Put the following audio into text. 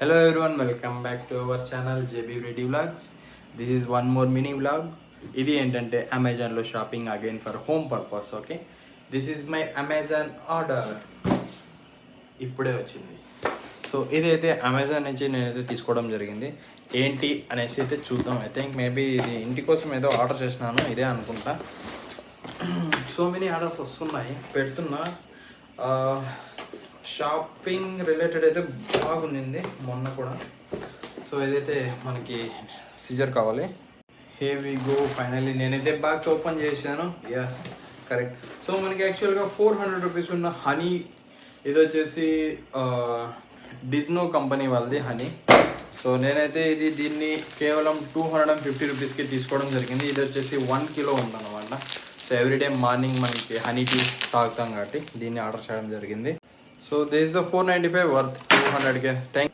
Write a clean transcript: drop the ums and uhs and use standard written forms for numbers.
Hello everyone, welcome back to our channel JB Ready Vlogs. This is one more mini vlog. ఇది ఏంటంటే అమెజాన్లో shopping again for home purpose. Okay, this is my Amazon order. ఇప్పుడే వచ్చింది. So ఇదైతే Amazon నుంచి నేనైతే తీసుకోవడం జరిగింది. ఏంటి అనేసి అయితే చూద్దాం. ఐ థింక్ మేబీ ఇది ఇంటి కోసం ఏదో ఆర్డర్ చేసినాను, ఇదే అనుకుంటా. సో మెనీ ఆర్డర్స్ వస్తున్నాయి, పెడుతున్నా. షాపింగ్ రిలేటెడ్ అయితే బాగుండింది మొన్న కూడా. సో ఇదైతే మనకి సిజర్ కావాలి. హే వి గో. ఫైనల్లీ నేనైతే బాక్స్ ఓపెన్ చేశాను. Yeah, correct. సో మనకి యాక్చువల్గా 400 రూపీస్ ఉన్న హనీ, ఇది వచ్చేసి డిజ్నో కంపెనీ వాళ్ళది హనీ. సో నేనైతే దీన్ని కేవలం 250 రూపీస్కి తీసుకోవడం జరిగింది. ఇది వచ్చేసి 1 కిలో ఉందన్నమాట. సో ఎవ్రీడే మార్నింగ్ మనకి హనీ టీ తాగుతాం కాబట్టి దీన్ని ఆర్డర్ చేయడం జరిగింది. So this is the 495 worth 200కే. థ్యాంక్